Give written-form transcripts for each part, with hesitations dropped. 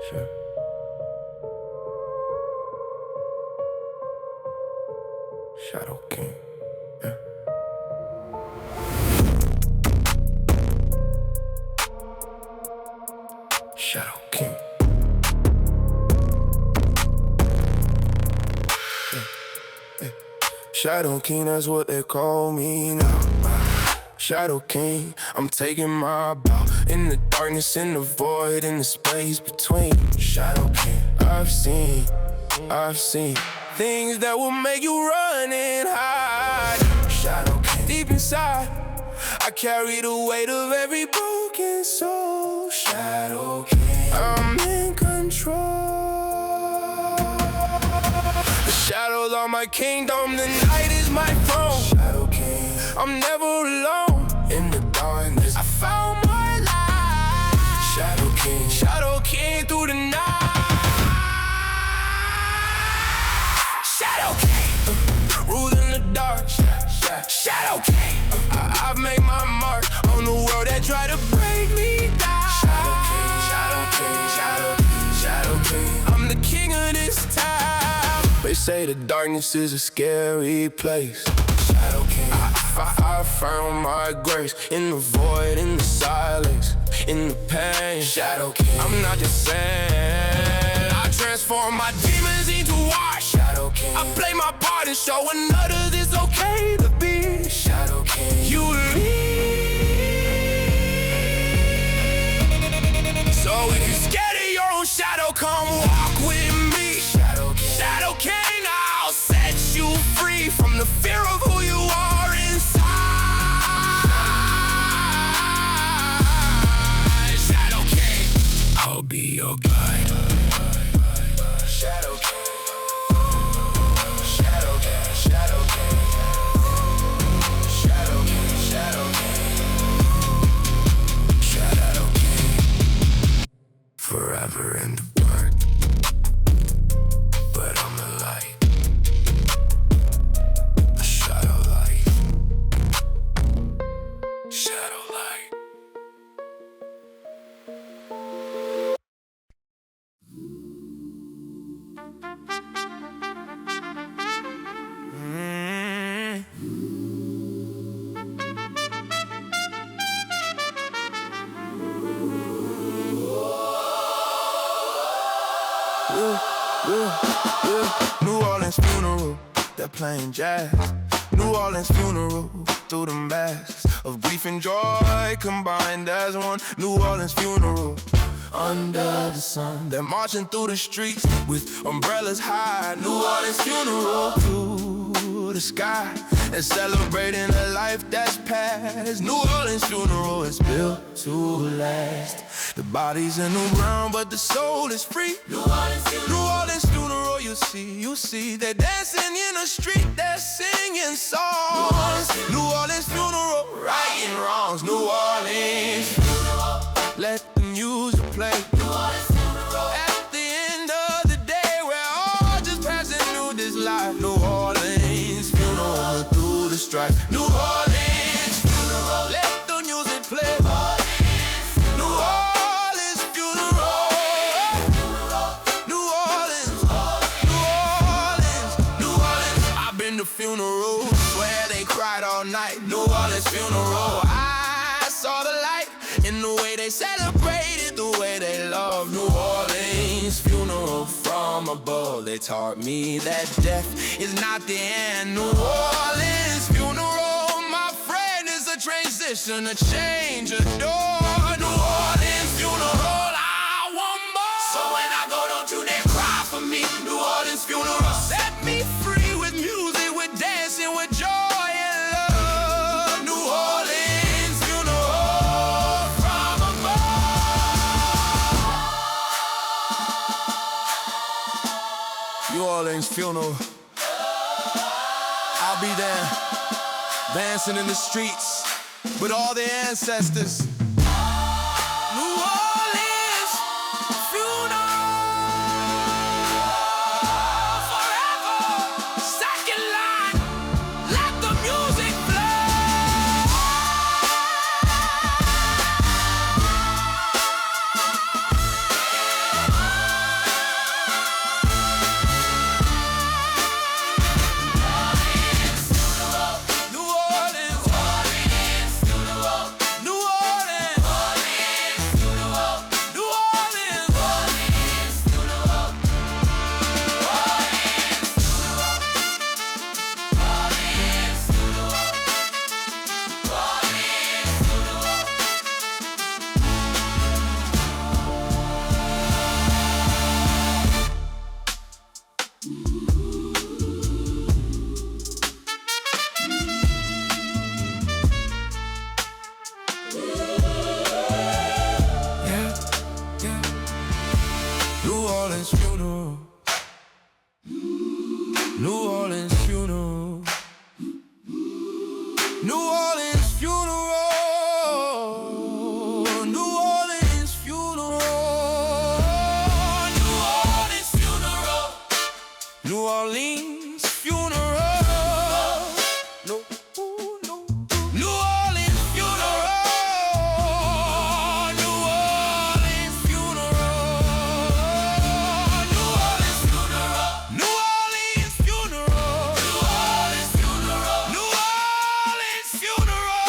Sure. Shadow King. Yeah. Shadow King. Yeah. Yeah. Shadow King, that's what they call me now. Shadow King, I'm taking my bow in the darkness, in the void, in the space between. Shadow King, I've seen things that will make you run and hide. Shadow King, deep inside, I carry the weight of every broken soul. Shadow King, I'm in control. The shadows are my kingdom, the night is my throne. Shadow King, I'm never alone. In the darkness, I found my light. Shadow King through the night. Shadow King, ruling the dark. Shadow King, I've made my mark on the world that tried to break me down. Shadow King, I'm the king of this town. They say the darkness is a scary place. Shadow King, I found my grace in the void, in the silence, in the pain. Shadow King, I'm not just saying. I transform my demons into wash. Shadow King, I play my part and show others it's okay to be. Shadow King, you lead. So if you're scared of your own shadow, come walk with me. Shadow King, I'll set you free from the fear of who you are inside. Shadow King, I'll be your guide. Shadow King, Shadow King, Shadow King, Shadow King, Shadow King, Shadow King, forever in the dark, but I'm the light. A shadow light. Shadow light. New Orleans funeral, they're playing jazz. New Orleans funeral, through the masks of grief and joy combined as one. New Orleans funeral, under the sun, they're marching through the streets with umbrellas high. New Orleans funeral, through the sky, and celebrating a life that's past. New Orleans funeral is built to last. The body's in the ground, but the soul is free. New Orleans funeral, you see, they're dancing in the street, they're singing songs. New Orleans funeral, righting wrongs. New Orleans funeral, let the music play. New Orleans funeral, at the end of the day, we're all just passing through this life. New Orleans funeral, through the strife. New Orleans funeral, let the music play. Funerals where they cried all night. New Orleans funeral, I saw the light in the way they celebrated, the way they loved. New Orleans funeral, from above they taught me that death is not the end. New Orleans funeral, my friend, is a transition, a change, a door. New Orleans funeral, I want more. So when I go, don't you dare cry for me. New Orleans funeral, set me free with music, dancing with joy and love. New Orleans funeral, from above. New Orleans funeral, I'll be there, dancing in the streets with all their ancestors. New Orleans funeral. Yeah, yeah. New Orleans funeral. New Orleans funeral. New Orleans funeral. New Orleans funeral. New Orleans funeral. New Orleans funeral. No, no. New Orleans funeral. New Orleans funeral. New Orleans funeral. New Orleans funeral.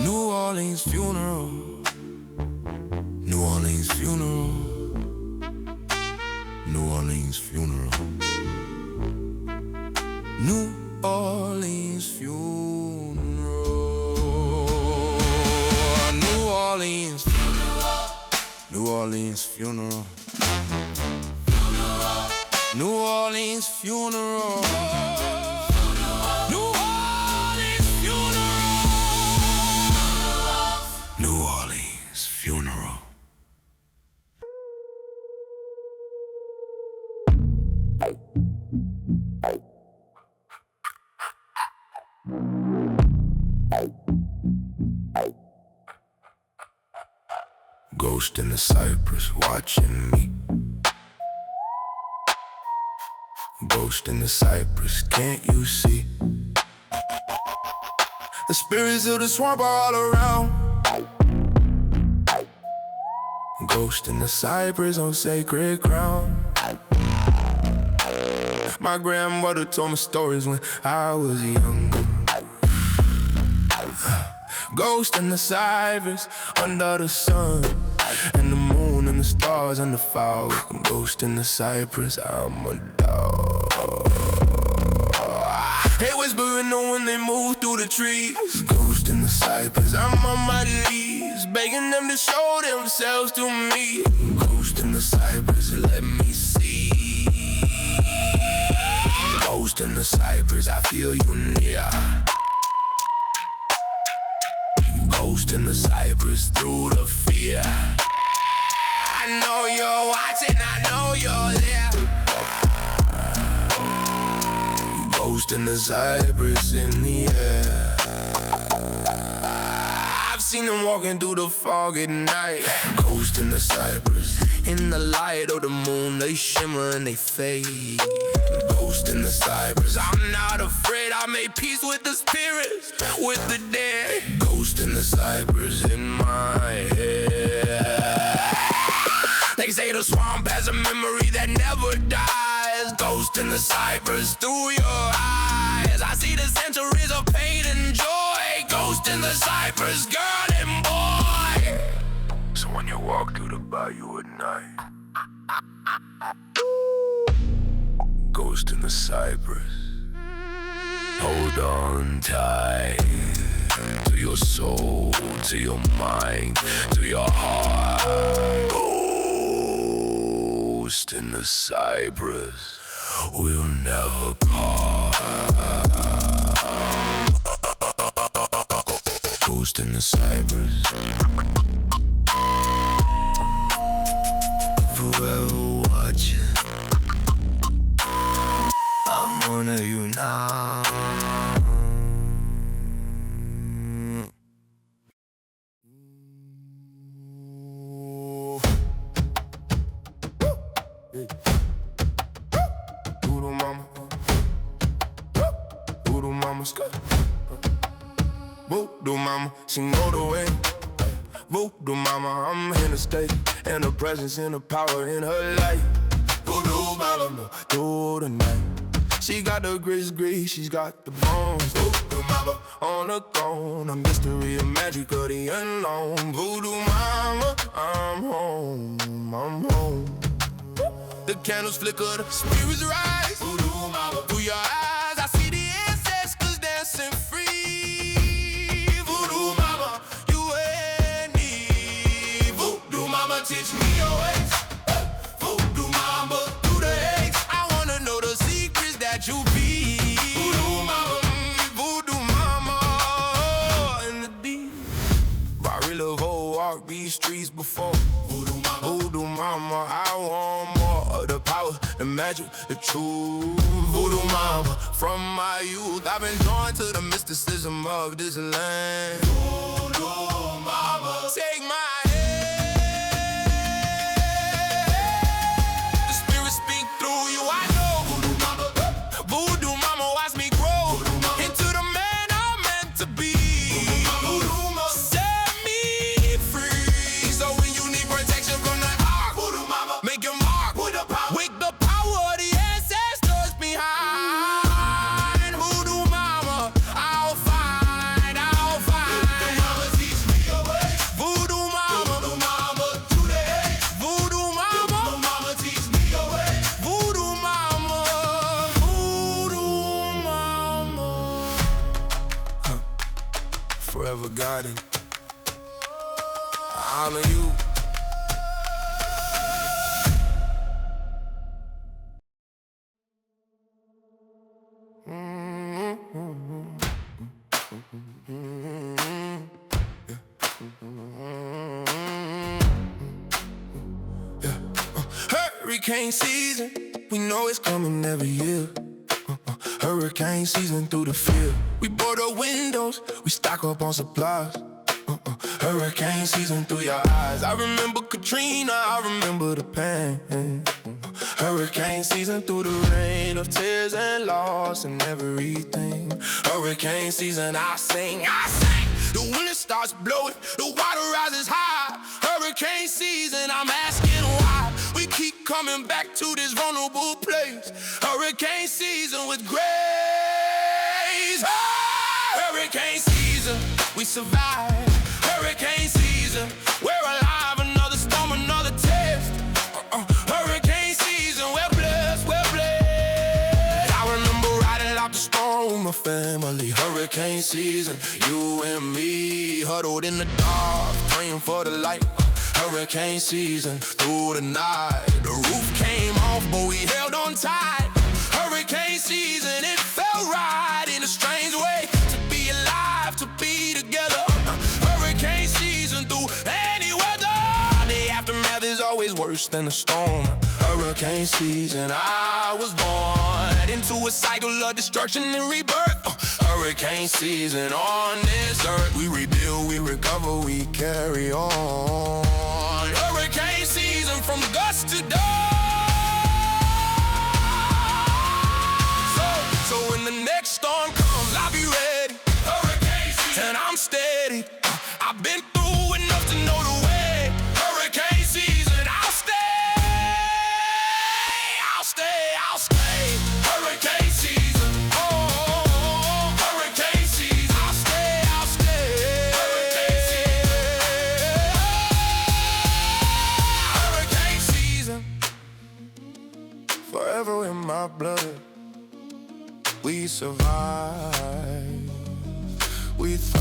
New Orleans funeral. New Orleans funeral. New Orleans funeral. New Orleans funeral. New Orleans funeral. New Orleans funeral. New Orleans funeral. New Orleans funeral. New Orleans funeral. New Orleans funeral. New Orleans funeral. New Orleans funeral. Ghost in the cypress watching me. Ghost in the cypress, can't you see? The spirits of the swamp are all around. Ghost in the cypress on sacred ground. My grandmother told me stories when I was young. Ghost in the cypress under the sun, and the moon and the stars and the fog. Ghost in the cypress, I'm a dog. They whispering when they move through the trees. Ghost in the cypress, I'm on my knees, begging them to show themselves to me. Ghost in the cypress, let me see. Ghost in the cypress, I feel you near. Ghost in the cypress through the fear. I know you're watching, I know you're there. Ghost in the cypress in the air. I've seen them walking through the fog at night. Ghost in the cypress. In the light of the moon, they shimmer and they fade. Ghost in the cypress, I'm not afraid. I made peace with the spirits, with the dead. Ghost in the cypress in my head. They say the swamp has a memory that never dies. Ghost in the cypress through your eyes. I see the centuries of pain and joy. Ghost in the cypress, girl and boy. So when you walk through the bayou at night, ghost in the cypress, hold on tight to your soul, to your mind, to your heart. Ghost in the cypress will never part. Ghost in the cypress, forever watching. I'm one of you now. Voodoo mama, voodoo mama, voodoo mama, she know the way. Voodoo mama, I'm here to stay, and her presence and her power in her life. Voodoo mama, through the night. She got the gris, she's got the bones. Voodoo mama, on the throne, a mystery, a magic of the unknown. Voodoo mama, I'm home, I'm home. The candles flicker, the spirits rise. Voodoo mama, through your eyes, I see the ancestors dancing free. Voodoo mama, you and me. Voodoo mama, teach me your ways. Voodoo mama, through the age, I wanna know the secret. magic, the truth. Voodoo mama, from my youth, I've been drawn to the mysticism of this land. Voodoo mama, take my hand. The spirit speak through you, I know. Voodoo mama, voodoo mama, watch me grow into the man I'm meant to be. Voodoo mama, set me free. So when you need protection from the ark, voodoo mama, make your mark. Wake the power of the ancestors behind. Voodoo mama, I'll find. Voodoo mama, teach me your way. Voodoo mama, to the edge. Voodoo mama, teach me your way. Voodoo mama, forever guiding. I honor you. Hurricane season, we know it's coming every year. Hurricane season through the field. We board the windows, we stock up on supplies. Hurricane season through your eyes. I remember Katrina, I remember the pain. Hurricane season through the rain of tears and loss and everything. Hurricane season, I sing. The wind starts blowing, the water rises high. Hurricane season, I'm asking why we keep coming back to this vulnerable place. Hurricane season with grace. Hurricane season, we survive. Hurricane season, we're alive. Another storm, another test. Hurricane season, we're blessed, we're blessed. I remember riding out the storm with my family. Hurricane season, you and me huddled in the dark, praying for the light. Hurricane season, through the night, the roof came off, but we held on tight. Hurricane season, it felt right in a strange way to be alive, to be together. Hurricane season, through any weather, the aftermath is always worse than the storm. Hurricane season, I was born into a cycle of destruction and rebirth. Hurricane season, on this earth, we rebuild, we recover, we carry on. Hurricane season, from gust to dawn. So when the next storm comes, I'll be ready. Hurricane season, and I'm steady. I've been through enough to know the way. Hurricane season, I'll stay. Hurricane season, hurricane season, I'll stay. Hurricane season, forever in my blood. We survive, we thrive.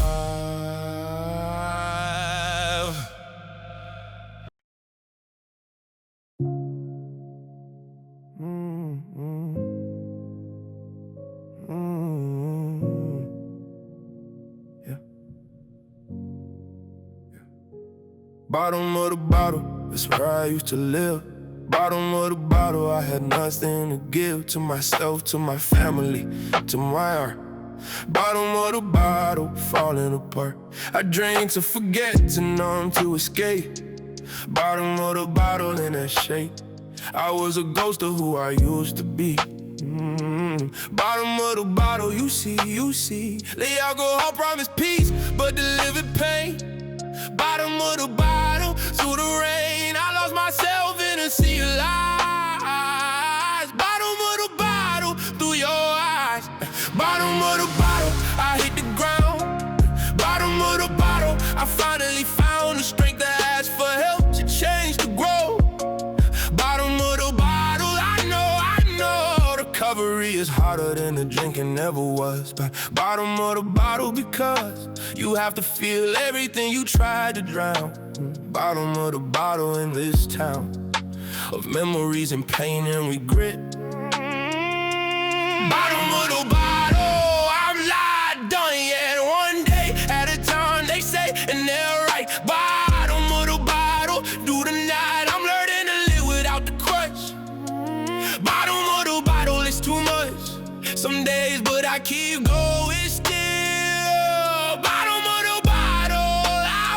Bottom of the bottle, that's where I used to live. Bottom of the bottle, I had nothing to give to myself, to my family, to my art. Bottom of the bottle, falling apart. I drank to forget, to numb, to escape. Bottom of the bottle in that shape. I was a ghost of who I used to be. Bottom of the bottle, you see. The alcohol promised peace, but delivered pain. Bottom of the bottle, through the rain, I lost myself in a sea of lies. Bottom of the bottle, through your eyes. Bottom of the bottle, I hit the ground. Bottom of the bottle, I finally found the strength to ask for help, to change, to grow. Bottom of the bottle, I know recovery is harder than the drinking ever was. But bottom of the bottle, because you have to feel everything you tried to drown. Bottom of the bottle in this town of memories and pain and regret. Bottom of the bottle, I'm not done yet. One day at a time, they say, and they're right. Bottom of the bottle, through the night, I'm learning to live without the crutch. Bottom some days, but I keep going still. Bottom of the bottle, I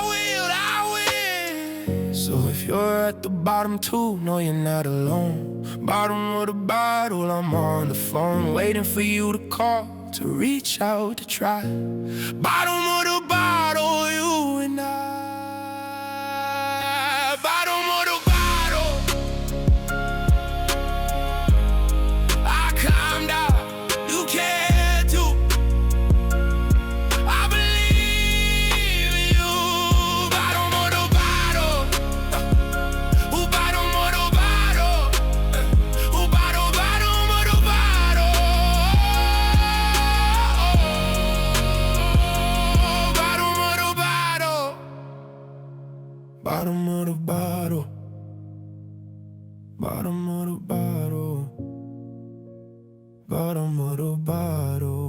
will. So if you're at the bottom too, know you're not alone. Bottom of the bottle, I'm on the phone, waiting for you to call, to reach out, to try. Bottom of the bottle, you and I. Bottom of the bottle, I climbed out, you can too. I believe in you. Bottom of the bottle, ooh, bottom of the bottle, ooh, bottom of the bottle, bottom of the bottle, bottom of the bottle, bottom of the bottle, bottom of the bottle.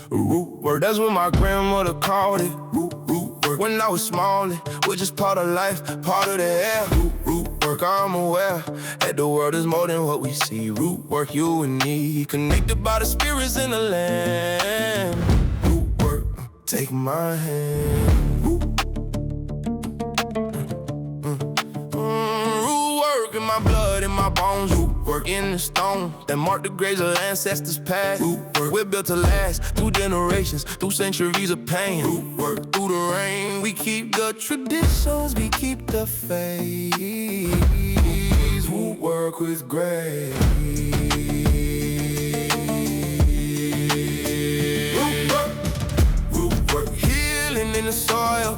Root work, that's what my grandmother called it. Root work. When I was small, it was just part of life, part of the air. Root work, I'm aware that the world is more than what we see. Root work, you and me, connected by the spirits in the land. Root work, take my hand. Root work in my blood, in my bones. Root work in the stone that mark the graves of ancestors past. Root work, we're built to last through generations, through centuries of pain. Root work, through the rain, we keep the traditions, we keep the faith. Root work with grace. Root work, healing in the soil.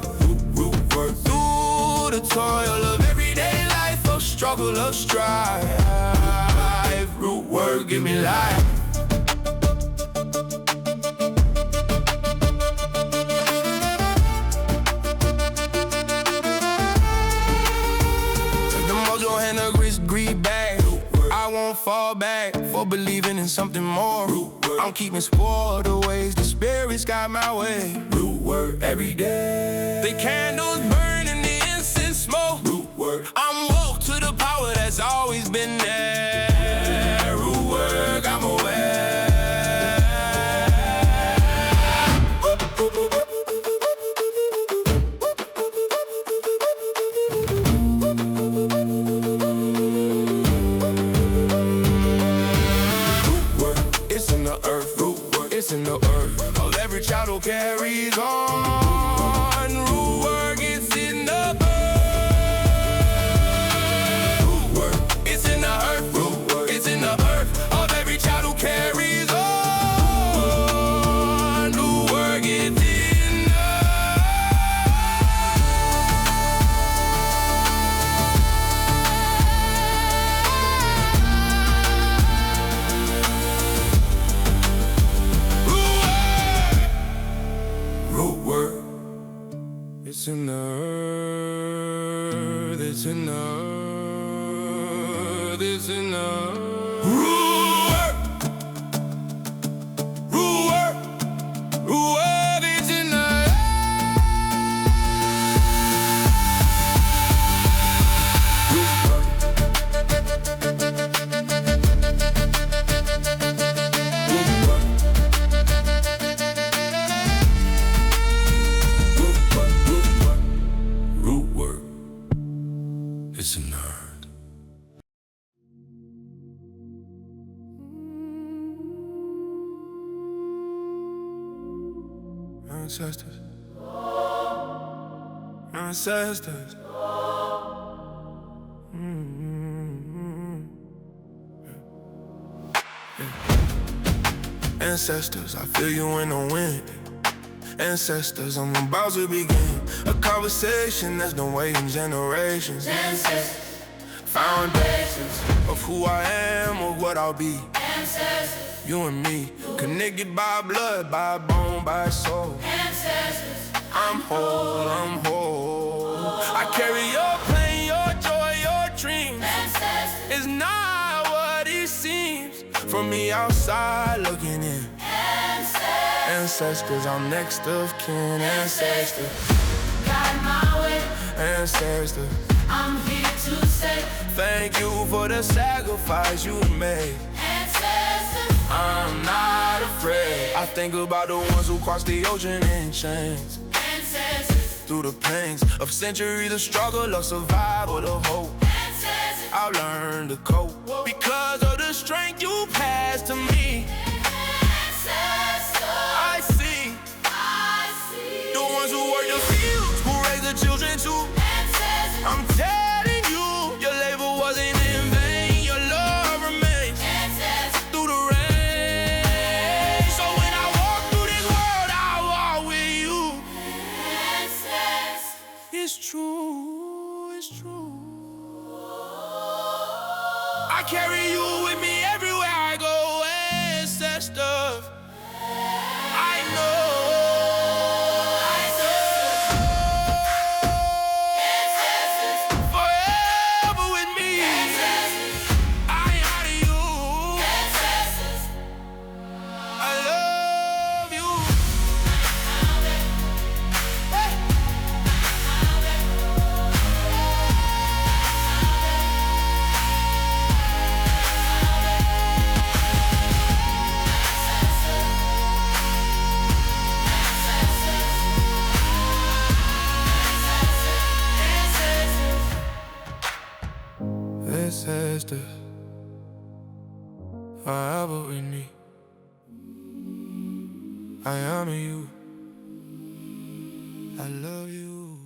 Root work, through the toil of everyday life, of struggle, of strife. Root work, give me life. Take the mojo and the greed back. I won't fall back for believing in something more. I'm keeping score the ways the spirits got my way. Root work every day. The candles burn and the incense smoke. Root work, I'm woke to the power that's always been there. Root work, I'm aware. Root work, it's in the earth. Root work, it's in the earth. All every child who carries on. Root work, it's in the earth. Root work, it's in the earth. Root work, it's in the earth. Of every child who carries on. Root work, it's in the root work, it's in the earth, it's in the earth, it's in the root work, root work, root work, it's in the root work, it's a nerd. Ancestors, ancestors. Ancestors, I feel you in the wind. Ancestors, I'm about to begin a conversation that's been waiting generations. Ancestors, Foundations of who I am or what I'll be. Ancestors, you and me, connected by blood, by bone, by soul. Ancestors, I'm whole, I'm whole. I carry your pain, your joy, your dreams. Ancestors, it's not what it seems from me outside looking in. Ancestors, I'm next of kin. Ancestors, guide my way. Ancestors, I'm here to say thank you for the sacrifice you made. Ancestors, I'm not afraid. I think about the ones who crossed the ocean in chains. Ancestors, through the pains of centuries of struggle, of survival, of hope. Ancestors, I've learned to cope because of the strength you passed to me. Ancestors, I see the ones who work the fields, who raise the children too. Ancestors, I'm telling you, your labor wasn't in vain. Your love remains. Ancestors, through the rain. So when I walk through this world, I walk with you. Ancestors, it's true, it's true. I carry you with me everywhere I go. Ancestors, I know. Ancestors, forever with me. I honor you. I love you.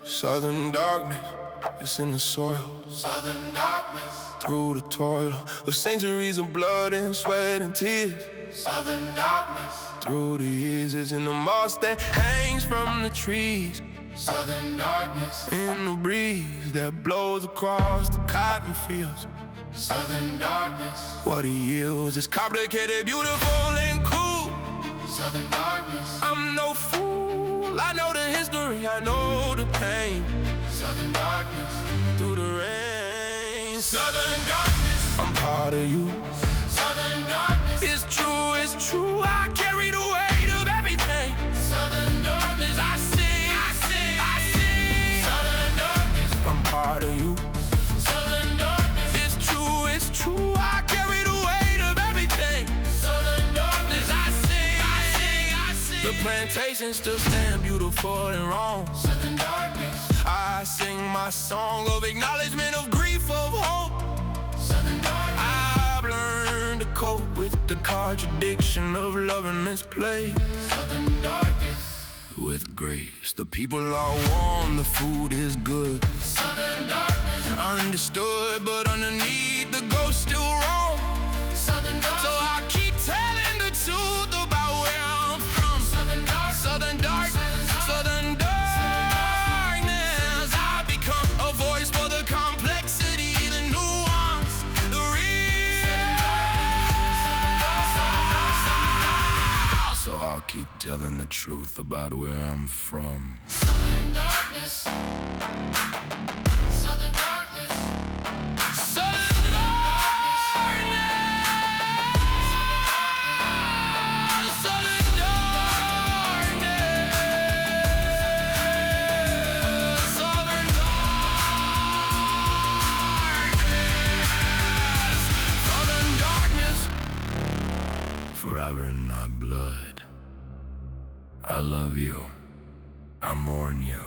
Southern darkness, it's in the soil. Southern darkness, through the toil of centuries of blood and sweat and tears. Southern darkness, through the years, it's in the moss that hangs from the trees. Southern darkness, in the breeze that blows across the cotton fields. Southern darkness, what it yields is complicated, beautiful and cool. Southern darkness, I'm no fool, I know the history, I know the pain. Southern darkness, through the rain. Southern darkness, I'm part of you. Southern darkness, it's true, I carry the weight of everything. Southern darkness, I sing. Southern darkness, I'm part of you. Southern darkness, it's true, I carry the weight of everything. Southern darkness, I sing. The plantations still stand beautiful and wrong. Southern darkness, I sing my song of acknowledgement, of grief, of hope. Southern darkness, I've learned to cope with the contradiction of love and misplaced. Southern darkness, with grace, the people are warm, the food is good. Southern darkness, understood, but underneath the ghost still roam. Southern darkness, so I keep telling the truth about where I'm from. Southern darkness, Southern darkness, Southern darkness. I become a voice for the complexity, the nuance, the real. So I'll keep telling the truth about where I'm from. Southern darkness, Southern darkness, Southern darkness, Southern darkness, Southern darkness, Southern darkness, forever in my blood. I love you. I mourn you.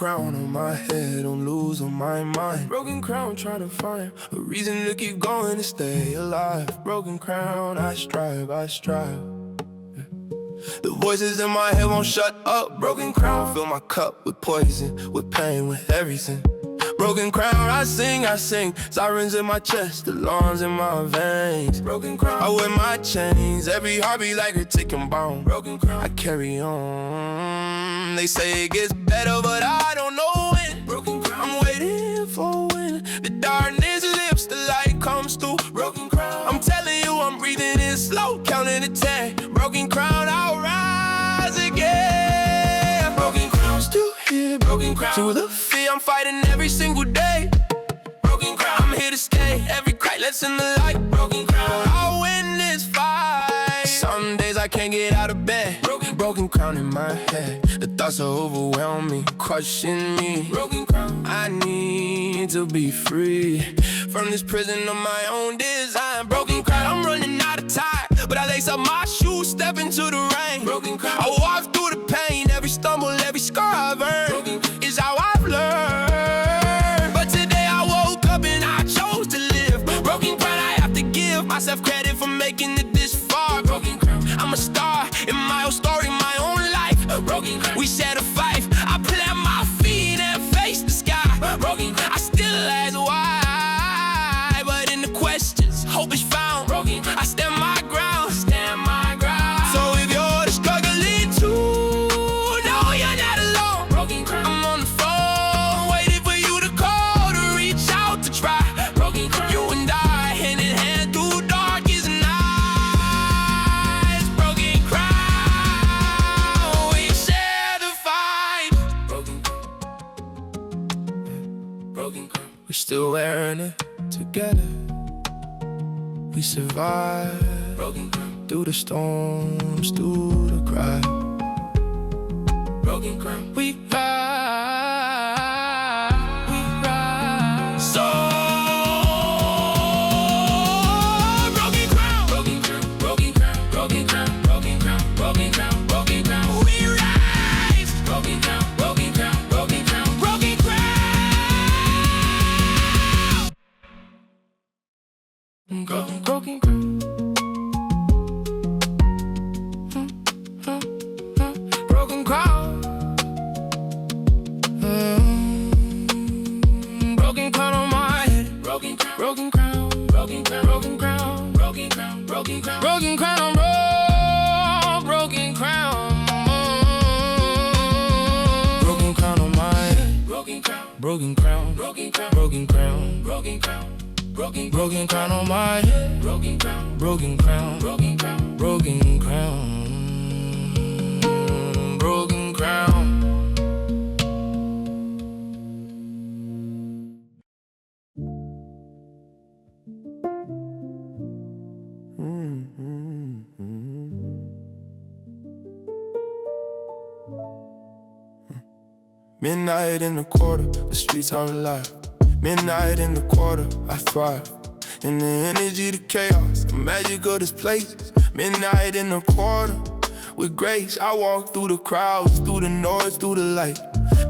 crown on my head, don't lose on my mind. Broken crown, trying to find a reason to keep going, to stay alive. Broken crown, I strive, I strive. The voices in my head won't shut up. Broken crown, fill my cup with poison, with pain, with everything. Broken crown, I sing, sirens in my chest, alarms in my veins. Broken crown, I wear my chains, every heartbeat like a ticking bomb. Broken crown, I carry on. They say it gets better, but I don't know when. Broken crown, I'm waiting for when the darkness lifts, the light comes through. Broken crown, I'm telling you, I'm breathing in slow, counting to 10. Broken crown, I'll rise again. Broken crown, still here. Broken crown, through the fear, I'm fighting every single day. Broken crown, I'm here to stay. Every crack lets in the light. Broken crown, I'll win this fight. Some days I can't get out of bed. Broken crown in my head, the thoughts are overwhelming, crushing me. Broken crown, I need to be free from this prison of my own design. Broken crown, I'm running out of time, but I lace up my shoes, step into the rain. Broken crown, I walk through the pain, every stumble, every scar I've earned is how I've learned. But today I woke up and I chose to live. Broken crown, I have to give myself credit for making it this far. Broken crown, I'm a star in my own story, my own life. Broken crown, we share the fight. I plant my feet and face the sky. Broken crown, I still ask why, but in the questions, hope is found. Broken crown, I stand my ground, stand my ground. So if you're struggling too, no, you're not alone. Broken crown, I'm on the phone, waiting for you to call, to reach out, to try. Broken crown, you and I, hand in hand through darkest nights. Broken crown, we share the fight. Broken crown, broken crown, we're still wearing it together. We survive. Broken crown, through the storms, through the cry. Broken crown, we rise, we rise. So broken crown, broken crown, broken crown, broken crown, broken crown, broken crown, broken crown, we rise. Broken crown, broken crown, broken crown, broken crown. Broken crown. Broken crown. Broken crown on my head. Broken crown. Broken crown. Broken crown. Broken crown. Broken crown. Broken crown. Broken crown on roll. Broken crown. Broken crown on my head. Broken crown. Broken crown. Broken crown. Broken crown. Broken crown. Broken crown on my head. Broken crown. Broken crown. Broken crown. Broken crown. Broken crown. Midnight in the quarter, the streets are alive. Midnight in the quarter, I thrive. In the energy, the chaos, the magic of this place. Midnight in the quarter, with grace, I walk through the crowds, through the noise, through the light.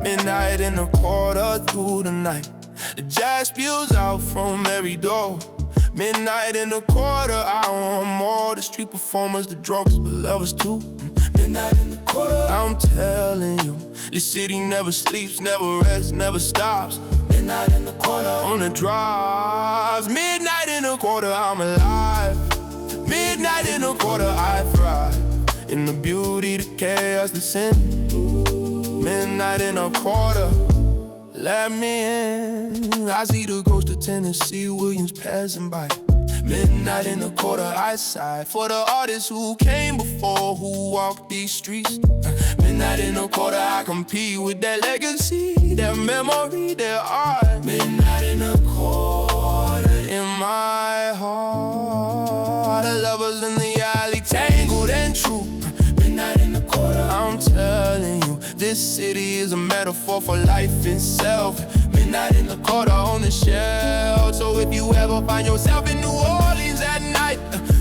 Midnight in the quarter, through the night. The jazz spills out from every door. Midnight in the quarter, I want more. The street performers, the drunks, but lovers too. Midnight in the quarter, I'm telling you, this city never sleeps, never rests, never stops. Midnight in the quarter, on the drives. Midnight in the quarter, I'm alive. Midnight in the quarter, I thrive. In the beauty, the chaos, the sin. Midnight in a quarter, let me in. I see the ghost of Tennessee Williams passing by. Midnight in the quarter, I sigh for the artists who came before, who walked these streets. Midnight in the quarter, I compete with their legacy, their memory, their art. Midnight in the quarter, in my heart, the lovers in the alley, tangled and true. Midnight in the quarter, I'm telling you, this city is a metaphor for life itself. Midnight in the quarter on the shelf. So if you ever find yourself in New Orleans at night,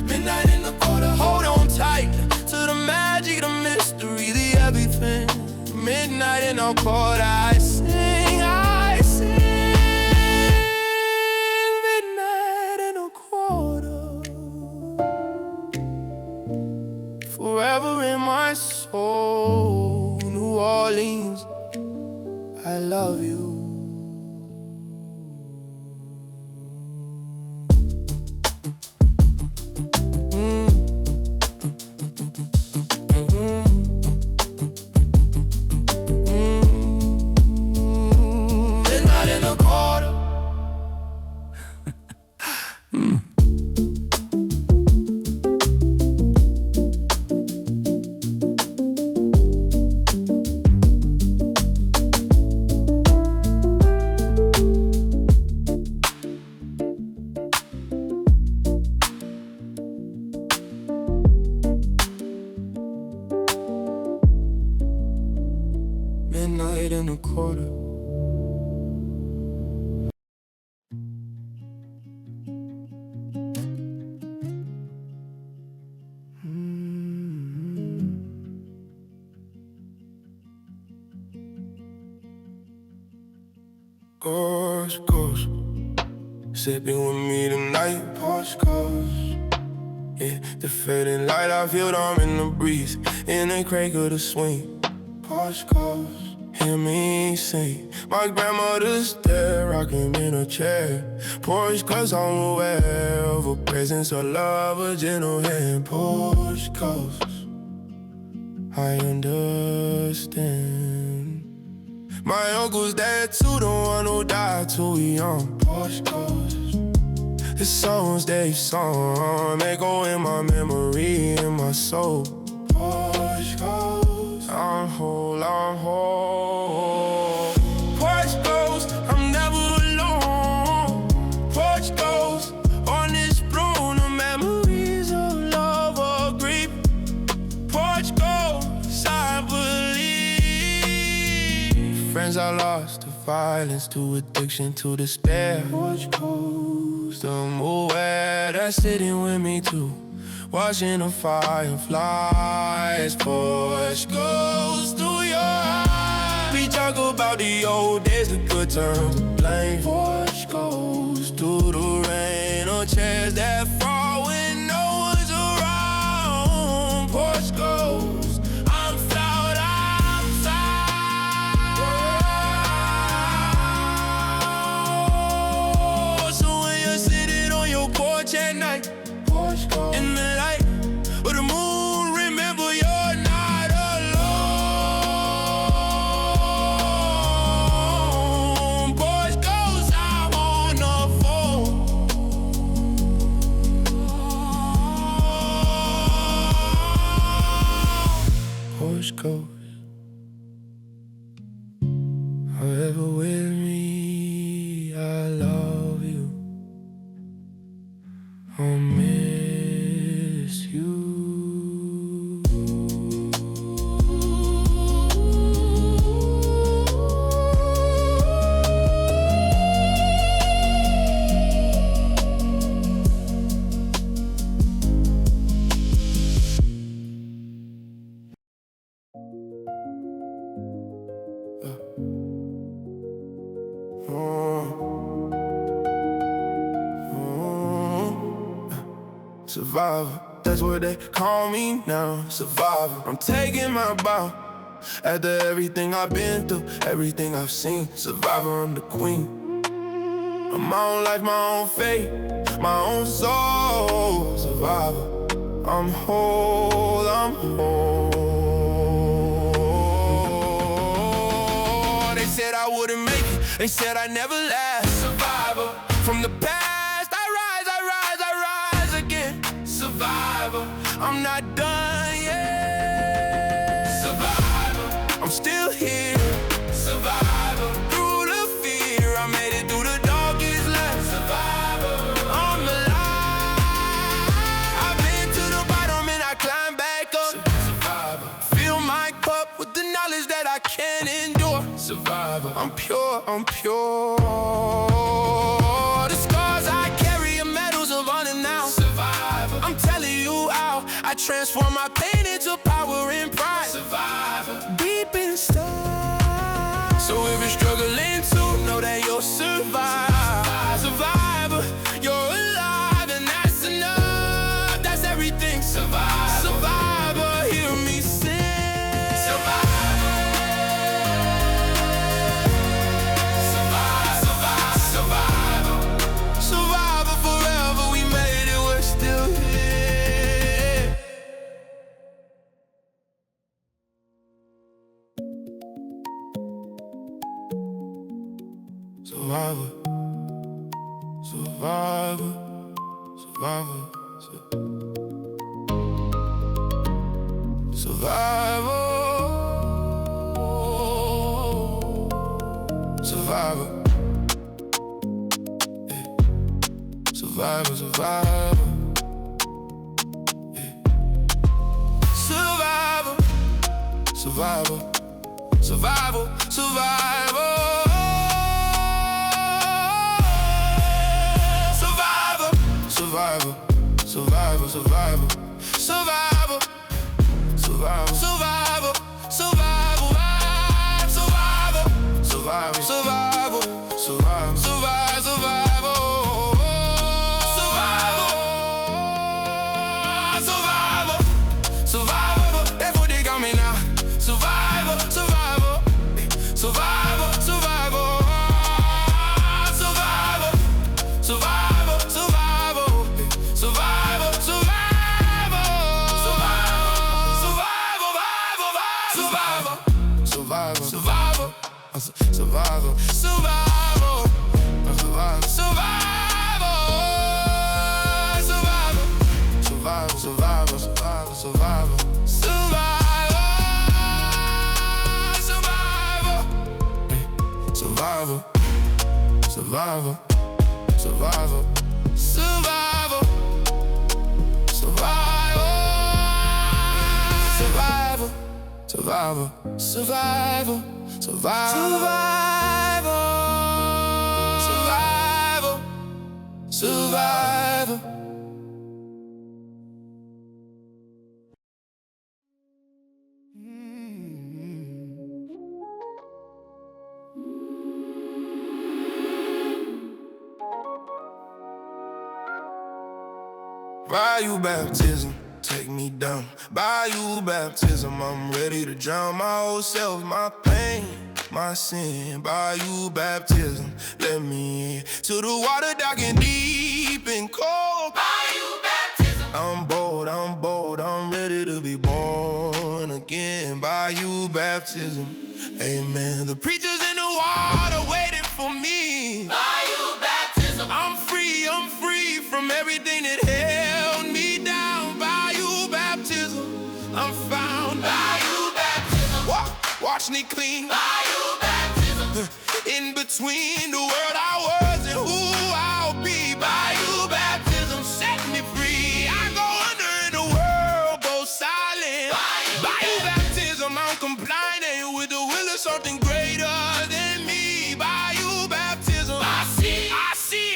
midnight in the quarter, hold on tight to the magic, the mystery, the everything. Midnight in the quarter, I sing. Ghost. Sipping with me tonight, Porsche Ghost. Yeah, the fading light, I feel them in the breeze. In the crack of the swing, Porsche Ghost. Hear me sing. My grandmother's there, rocking in a chair. Porsche, cause I'm aware of a presence of love, a gentle hand. Porsche Ghost, I understand. My uncle's dead too, the one who died too young. Porsche Ghost. His songs, they song, echo in my memory, in my soul. Porsche Ghost, I'm whole. Porsche Ghost, I'm never alone. Porsche Ghost, on this throne of memories of love or grief. Porsche Ghost, I believe. Friends I lost to violence, to addiction, to despair. Porsche Ghost, I'm aware that's sitting with me too, watching the fireflies. Porsche Ghost through your eyes. We talk about the old days, the good times, the blame. Porsche Ghost through the rain, on chairs that fall when no one's around. Porsche Ghost, I'm flowered outside. So when you're sitting on your porch at night, Porsche Ghost, in the light of the moon, remember you're not alone. Porsche Ghost, I'm on the phone. Porsche Ghost, forever with me, I love you. I'll miss you. Survivor, that's what they call me now. Survivor, I'm taking my bow. After everything I've been through, everything I've seen. Survivor, I'm the queen. I'm my own life, my own fate, my own soul. Survivor, I'm whole. They said I wouldn't make it, they said I'd never last. Survivor, from the past Survivor, I'm not done yet. Survivor, I'm still here. Survivor, through the fear, I made it through the darkest night. Survivor, I'm alive. I've been to the bottom and I climbed back up. Survivor, fill my cup with the knowledge that I can endure. Survivor, I'm pure. The scars I carry are medals of honor now. I'm telling you how I transform my pain into power and pride. Survivor, deep inside. So if you're struggling to know that you'll survive. Survivor, you're alive and that's enough. That's everything. Survivor, hear me sing. Survivor, forever. We made it, we're still here. Survivor, survivor. Survivor, survivor, survivor, survivor, survivor, survivor, survivor, survivor, survivor, survivor. Bayou baptism, take me down. Bayou baptism, I'm ready to drown my old self, my pain, my sin. Bayou baptism, let me in to the water dark and deep and cold. Bayou baptism, I'm bold, I'm ready to be born again. Bayou baptism, amen. The preacher's in the water waiting for me. Bayou baptism, I'm free from everything that held me down. Bayou baptism, I'm found. Bayou baptism, watch me clean. Bayou baptism, in between the world I was and who I'll be. Bayou baptism, set me free. I go under and the world goes silent. Bayou baptism, I'm complying with the will of something greater than me. Bayou baptism, I see,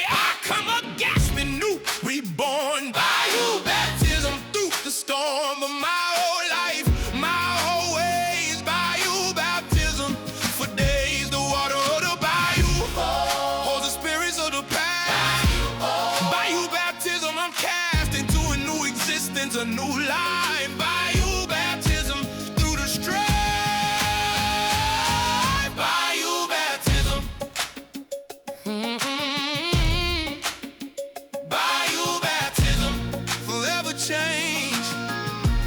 I come up gasping new, reborn. Bayou baptism, through the storm of my whole life, my whole ways. Bayou baptism, for days the water of the bayou holds the spirits of the past. Bayou baptism, I'm cast into a new existence, a new life. Bayou baptism, through the strife. Bayou baptism, Bayou baptism, forever change.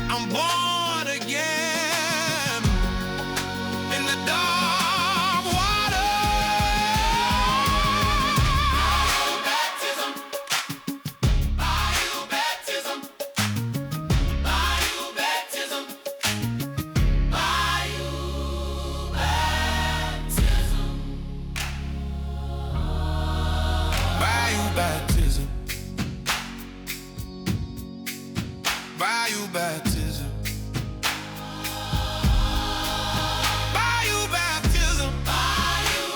I'm born again in the dark water. Bayou baptism, Bayou baptism, Bayou baptism, Bayou baptism, Bayou baptism, Bayou baptism, Bayou baptism,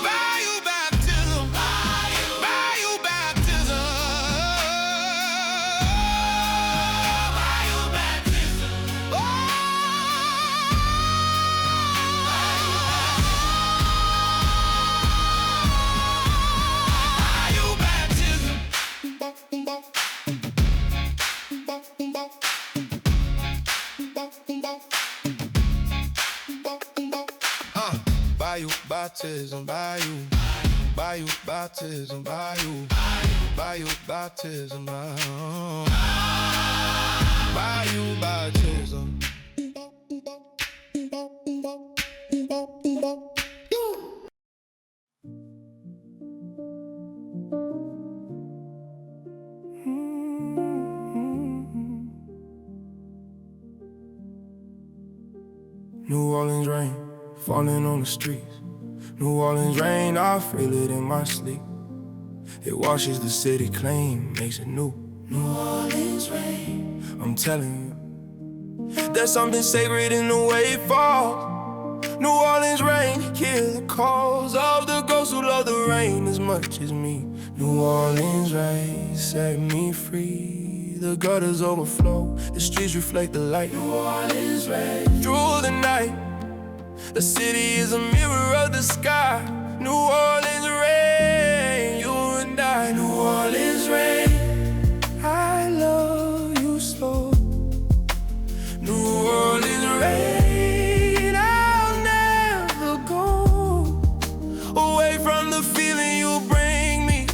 Bayou baptism, Bayou baptism, Bayou baptism. Bayou baptism, Bayou, Bayou baptism, Bayou, Bayou baptism, Bayou baptism. New Orleans rain, falling on the streets. New Orleans rain, I feel it in my sleep. It washes the city clean, makes it new. New Orleans rain, I'm telling you, there's something sacred in the way it falls. New Orleans rain, kill the cause of the ghosts who love the rain as much as me. New Orleans rain, set me free. The gutters overflow, the streets reflect the light. New Orleans rain, through the night, the city is a mirror of the sky. New Orleans rain, you and I. New Orleans rain, I love you so. New Orleans rain, I'll never go away from the feeling you bring me.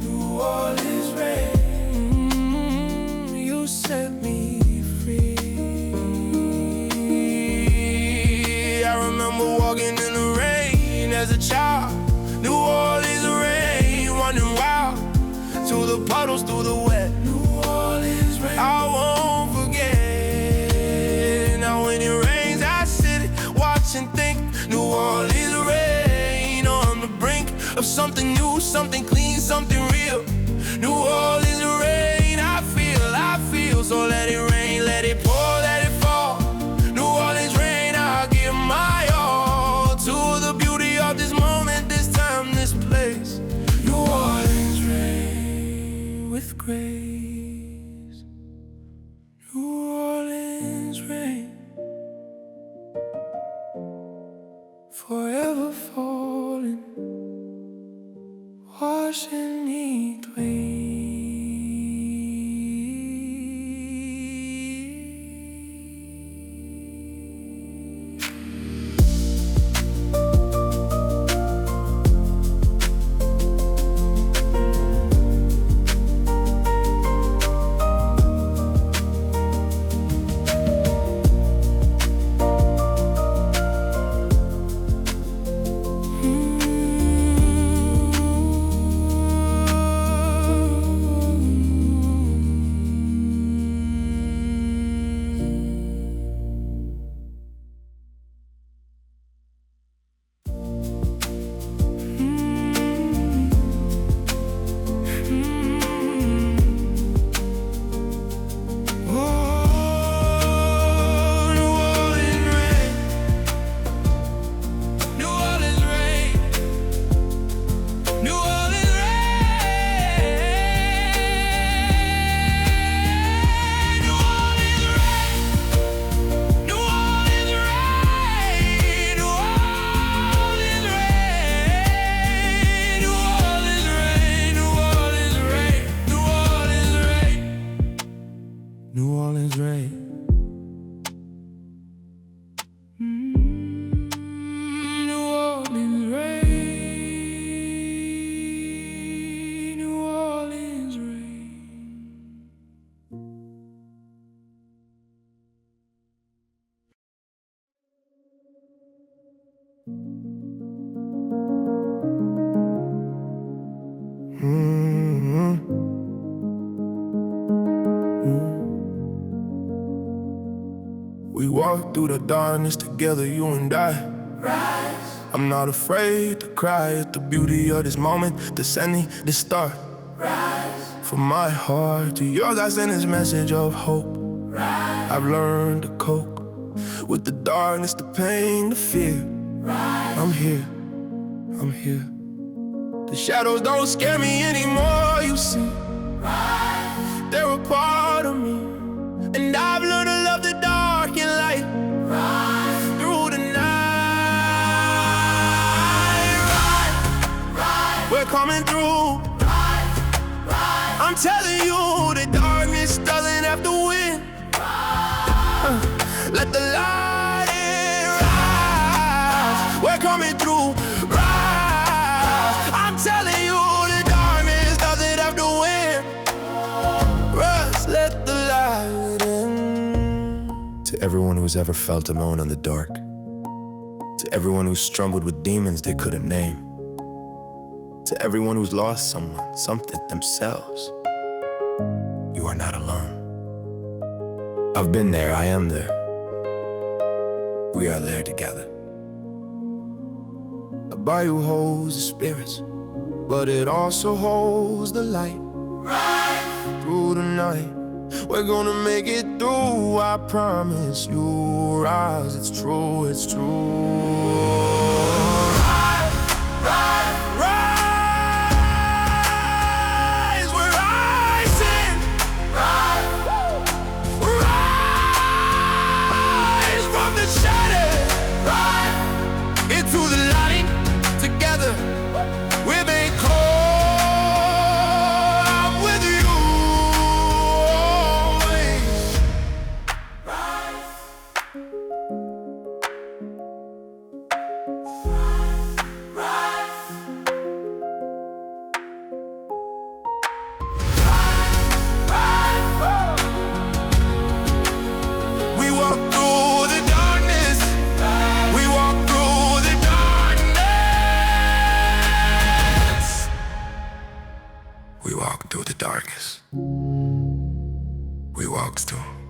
New Orleans rain, you set me free. I remember walking in the rain as a child. New Orleans rain, running wild through the puddles, through the wet. New Orleans rain, I won't forget. Now when it rains, I sit, watch and think. New Orleans rain, on the brink of something new, something clean, something real. New Orleans rain, I feel. So let it rain, let it pour, let it fall. New Orleans rain, I'll give my all to the beauty of this moment, this time, this place. New Orleans rain with grace. New Orleans rain, forever falling, washing me clean. New Orleans rain. New Orleans rain. New Orleans rain. We walk through the darkness together, you and I. Rise. I'm not afraid to cry at the beauty of this moment, descending, this start. Rise. From my heart to yours, I send this message of hope. Rise. I've learned to cope with the darkness, the pain, the fear. Rise. I'm here. The shadows don't scare me anymore, you see. Rise. They're a part of me, and I've learned to love the dark and light. Rise. Through the night. Rise. We're coming through. Rise. I'm telling you, the darkness doesn't have to win. Let the light rise. We're coming through. Rise. I'm telling you, the darkness doesn't have to win. Rise. Let the light in. To everyone who's ever felt alone in the dark, to everyone who's struggled with demons they couldn't name, to everyone who's lost someone, something themselves, you are not alone. I've been there, I am there. We are there together. A bayou holds the spirits, but it also holds the light. Rise. Through the night, we're gonna make it through, I promise you. Rise, it's true, it's true. Rise, rise, rise. We're rising. Rise, rise from the shadows. Rise into the light. Together, we're made whole. I'm with you always. Rise. Rise. Rise. We walk through the darkness. We walk through the darkness. We walk through the darkness. We walk through.